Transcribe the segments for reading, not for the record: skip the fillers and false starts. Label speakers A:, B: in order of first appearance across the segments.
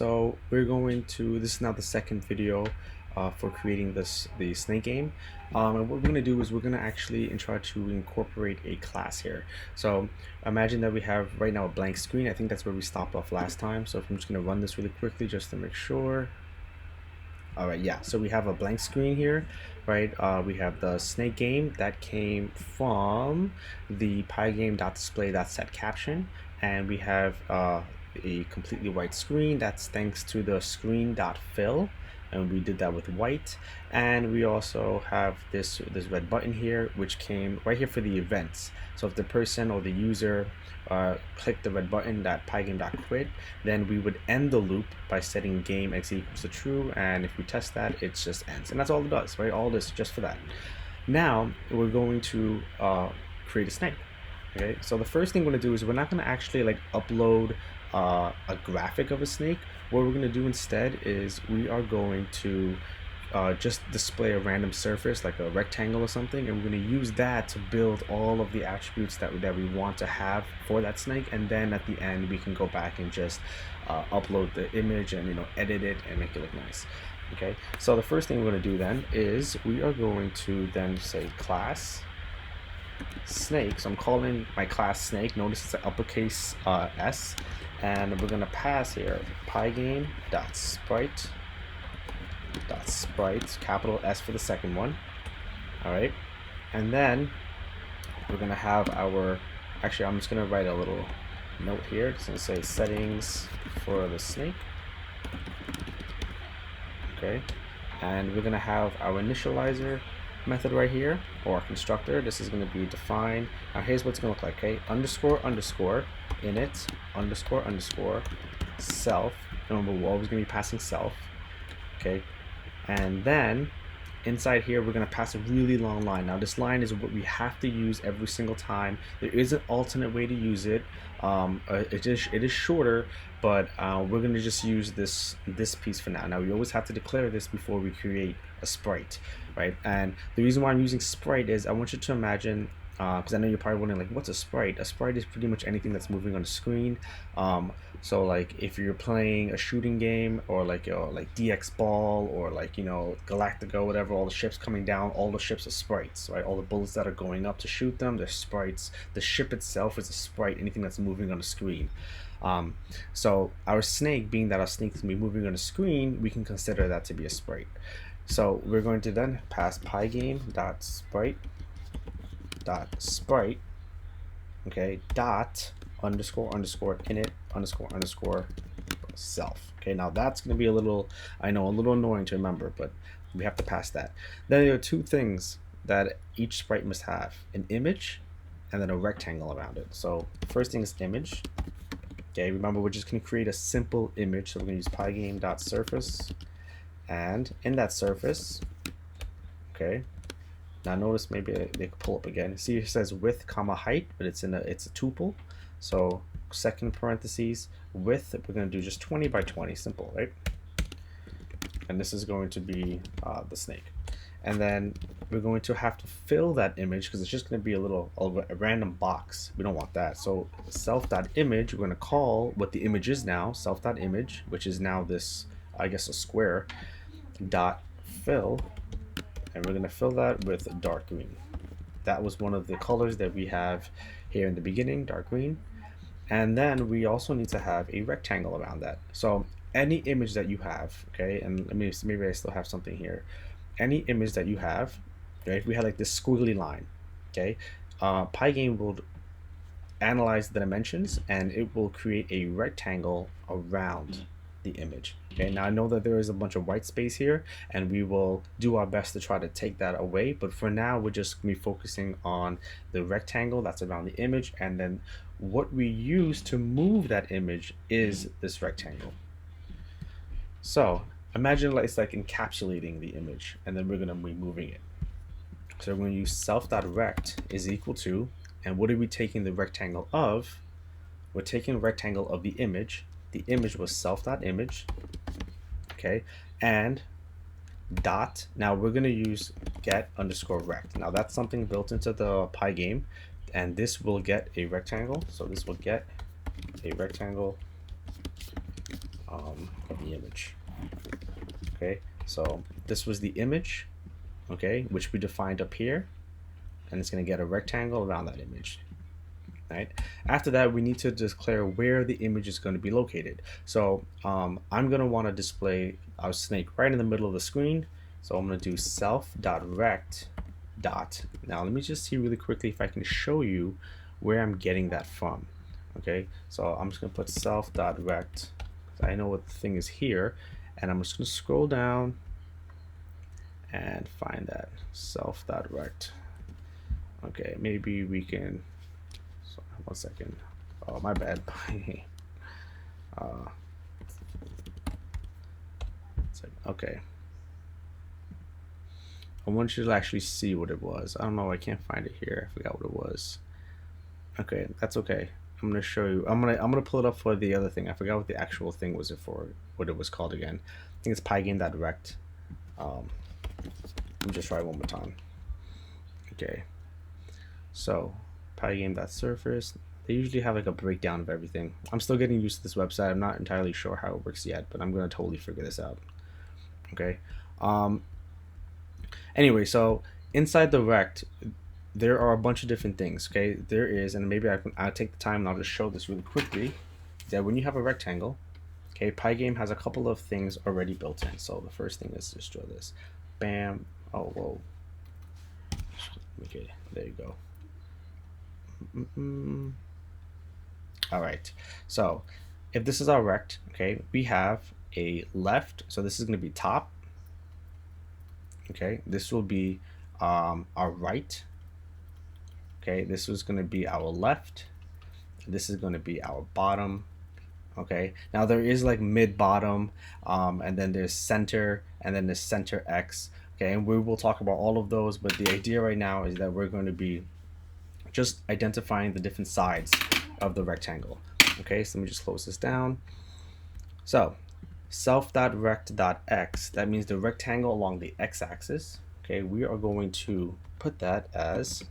A: So we're going to, this is now the second video for creating the snake game. And what we're going to do is we're going to actually try to incorporate a class here. So imagine that we have right now a blank screen. I think that's where we stopped off last time. So if I'm just going to run this really quickly just to make sure. All right, yeah, so we have a blank screen here, right? We have the snake game that came from the pygame.display.set caption, and we have a completely white screen. That's thanks to the screen.fill, and we did that with white. And we also have this red button here, which came right here for the events. So if the person or the user click the red button, that pygame.quit, then we would end the loop by setting game x equals to true, and if we test that, it just ends, and that's all it does, right? All this just for that. Now we're going to create a snake. Okay, so the first thing we're going to do is we're not going to actually like upload a graphic of a snake. What we're going to do instead is we are going to just display a random surface like a rectangle or something, and we're going to use that to build all of the attributes that we want to have for that snake, and then at the end we can go back and just upload the image and edit it and make it look nice. Okay, so the first thing we're going to do then is we are going to then say class snake. So I'm calling my class snake. Notice it's an uppercase S, and we're going to pass here pygame.sprite, capital S for the second one. All right, and then we're going to have our, actually I'm just going to write a little note here. It's going to say settings for the snake. Okay, and we're going to have our initializer method right here, or constructor. This is going to be defined. Now here's what it's going to look like. Okay, underscore init underscore self. Remember, we're always going to be passing self. Okay, and then inside here we're going to pass a really long line. Now this line is what we have to use every single time. There is an alternate way to use it. It is shorter, but we're going to just use this piece for now. Now we always have to declare this before we create a sprite, right? And the reason why I'm using sprite is I want you to imagine, because I know you're probably wondering, like, what's a sprite? A sprite is pretty much anything that's moving on the screen. So like if you're playing a shooting game, or like DX Ball, or like Galactica, whatever, all the ships coming down, all the ships are sprites, right? All the bullets that are going up to shoot them, they're sprites. The ship itself is a sprite, anything that's moving on the screen. So our snake, being that our snake is moving on the screen, we can consider that to be a sprite. So we're going to then pass pygame.sprite, okay, dot underscore init underscore self. Okay, now that's going to be a little, I know, a little annoying to remember, but we have to pass that. Then there are two things that each sprite must have: an image and then a rectangle around it. So the first thing is image. Okay, remember, we're just going to create a simple image, so we're going to use pygame.surface, and in that surface, okay, now notice, maybe they could pull up again. See, it says width comma height, but it's a tuple. So second parentheses, width, we're going to do just 20 by 20, simple, right? And this is going to be the snake. And then we're going to have to fill that image, because it's just going to be a random box. We don't want that. So self.image, we're going to call what the image is now, self.image, which is now this, I guess, a square, dot fill, and we're going to fill that with dark green. That was one of the colors that we have here in the beginning, dark green. And then we also need to have a rectangle around that. So any image that you have, okay, and maybe I still have something here. Any image that you have, okay, if we had like this squiggly line, okay, Pygame will analyze the dimensions and it will create a rectangle around the image. Okay, now I know that there is a bunch of white space here, and we will do our best to try to take that away, but for now we're just going to be focusing on the rectangle that's around the image, and then what we use to move that image is this rectangle. So imagine it's like encapsulating the image, and then we're going to be moving it. So we're going to use self.rect is equal to, and what are we taking the rectangle of? We're taking the rectangle of the image. The image was self.image, okay, and dot, now we're going to use get underscore rect. Now that's something built into the Pygame, and this will get a rectangle. So this will get a rectangle of the image. Okay, so this was the image, okay, which we defined up here, and it's going to get a rectangle around that image. Right. After that, we need to declare where the image is going to be located. So I'm going to want to display our snake right in the middle of the screen. So I'm going to do self.rect dot. Now let me just see really quickly if I can show you where I'm getting that from. Okay, so I'm just going to put self.rect. I know what the thing is here, and I'm just going to scroll down and find that self.rect. Okay, maybe we can. So, 1 second. Oh, my bad. Okay. I want you to actually see what it was. I don't know. I can't find it here. I forgot what it was. Okay, that's okay. I'm gonna show you. I'm gonna pull it up for the other thing. I forgot what the actual thing was. It for what it was called again. I think it's pygame.rect. Let me just try it one more time. Okay. So pygame.surface. They usually have like a breakdown of everything. I'm still getting used to this website. I'm not entirely sure how it works yet, but I'm gonna totally figure this out. Okay. Anyway, so inside the rect, there are a bunch of different things. Okay, there is, and maybe I'll take the time and I'll just show this really quickly. That when you have a rectangle, okay, Pygame has a couple of things already built in. So the first thing is just draw this. Bam. Oh, whoa. Okay, there you go. All right. So if this is our rect, okay, we have a left. So this is going to be top. Okay, this will be our right. Okay, this is going to be our left. This is going to be our bottom. Okay, now there is like mid bottom, and then there's center, and then there's center X. Okay, and we will talk about all of those, but the idea right now is that we're going to be just identifying the different sides of the rectangle. Okay, so let me just close this down. So self.rect.x, that means the rectangle along the x-axis. Okay, we are going to put that as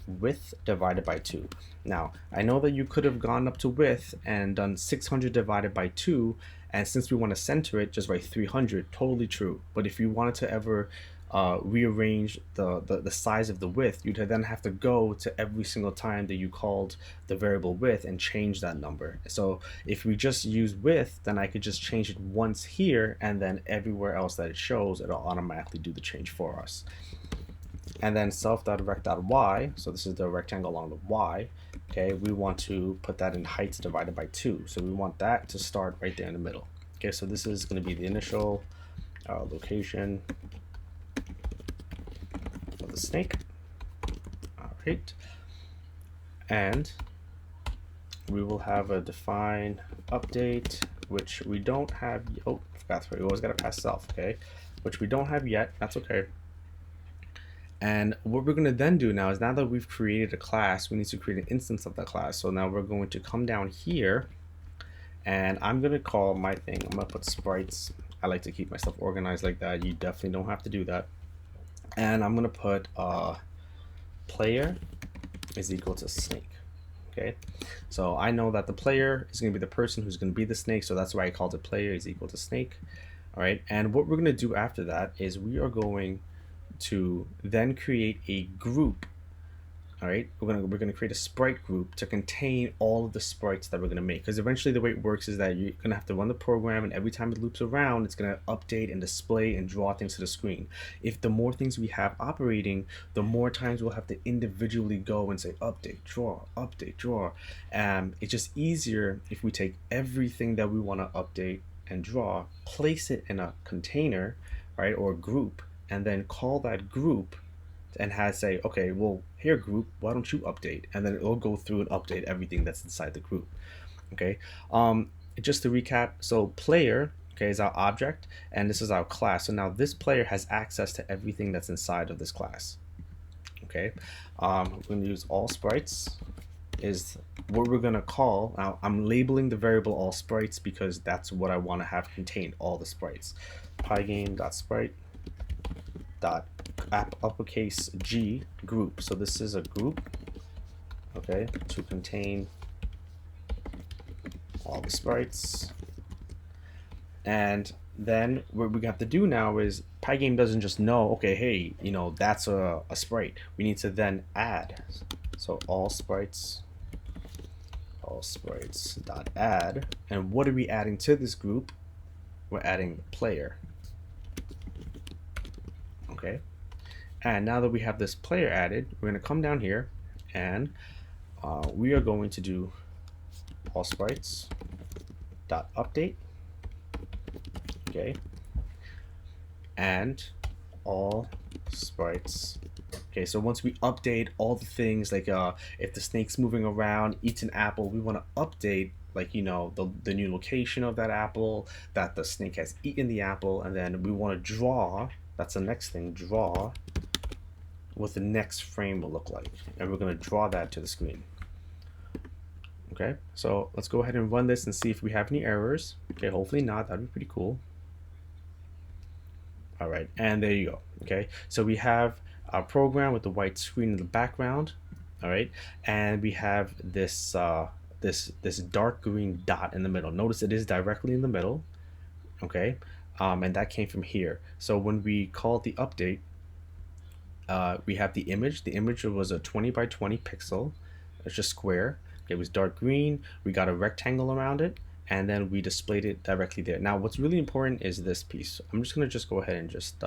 A: width divided by 2. Now, I know that you could have gone up to width and done 600 divided by 2, and since we want to center it, just write 300. Totally true. But if you wanted to ever rearrange the size of the width, you'd then have to go to every single time that you called the variable width and change that number. So if we just use width, then I could just change it once here, and then everywhere else that it shows, it'll automatically do the change for us. And then self.rect.y, so this is the rectangle along the y, okay, we want to put that in height divided by 2. So we want that to start right there in the middle. Okay, so this is going to be the initial location of the snake. All right. And we will have a define update, which we don't have. Oh, forgot. We always got to pass self, okay, which we don't have yet. That's okay. And what we're going to then do now is, now that we've created a class, we need to create an instance of that class. So now we're going to come down here, and I'm going to call my thing, I'm going to put sprites. I like to keep my stuff organized like that. You definitely don't have to do that. And I'm going to put player is equal to snake. Okay, so I know that the player is going to be the person who's going to be the snake, so that's why I called it player is equal to snake. All right, and what we're going to do after that is we are going to then create a group. All right, we're gonna create a sprite group to contain all of the sprites that we're gonna make, because eventually the way it works is that you're gonna have to run the program, and every time it loops around, it's gonna update and display and draw things to the screen. If the more things we have operating, the more times we'll have to individually go and say update, draw, update, draw. It's just easier if we take everything that we want to update and draw, place it in a container, right, or a group, and then call that group and say, okay, well, here group, why don't you update? And then it'll go through and update everything that's inside the group. Okay, just to recap, so player, okay, is our object, and this is our class. So now this player has access to everything that's inside of this class. Okay, we're going to use all sprites is what we're going to call. Now I'm labeling the variable all sprites because that's what I want to have contain all the sprites. Pygame.sprite dot uppercase G group. So this is a group, okay, to contain all the sprites. And then what we have to do now is Pygame doesn't just know, okay, hey, that's a sprite. We need to then add. So all sprites dot add. And what are we adding to this group? We're adding player. Okay. And now that we have this player added, we're going to come down here and we are going to do all sprites dot update. Okay. And all sprites. Okay, so once we update all the things, like if the snake's moving around, eats an apple, we want to update, like, the new location of that apple, that the snake has eaten the apple, and then we want to draw, that's the next thing, draw what the next frame will look like. And we're going to draw that to the screen. Okay, so let's go ahead and run this and see if we have any errors. Okay, hopefully not, that'd be pretty cool. All right, and there you go. Okay, so we have our program with the white screen in the background. All right, and we have this this dark green dot in the middle. Notice it is directly in the middle. Okay, and that came from here. So when we call the update, we have the image. The image was a 20 by 20 pixel. It's just square. It was dark green. We got a rectangle around it, and then we displayed it directly there. Now, what's really important is this piece. I'm just gonna go ahead and just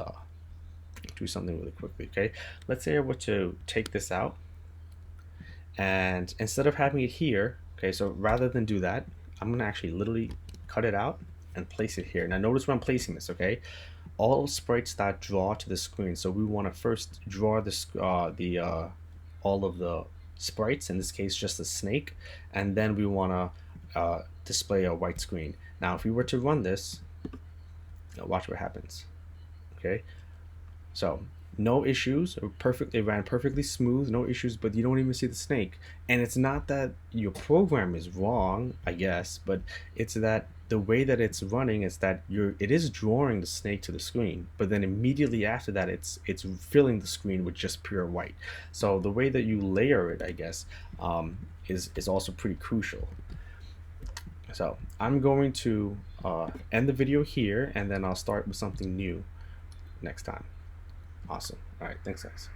A: do something really quickly. Okay, let's say I were to take this out, and instead of having it here, okay, so rather than do that, I'm gonna actually literally cut it out and place it here. Now, notice where I'm placing this. Okay, all sprites that draw to the screen. So we want to first draw all of the sprites, in this case just the snake, and then we want to display a white screen. Now if we were to run this, watch what happens. Okay, so no issues, it ran perfectly smooth, no issues, but you don't even see the snake. And it's not that your program is wrong, I guess, but it's that the way that it's running is that it is drawing the snake to the screen, but then immediately after that it's filling the screen with just pure white. So the way that you layer it, I guess, is also pretty crucial. So I'm going to end the video here, and then I'll start with something new next time. Awesome. All right. Thanks, guys.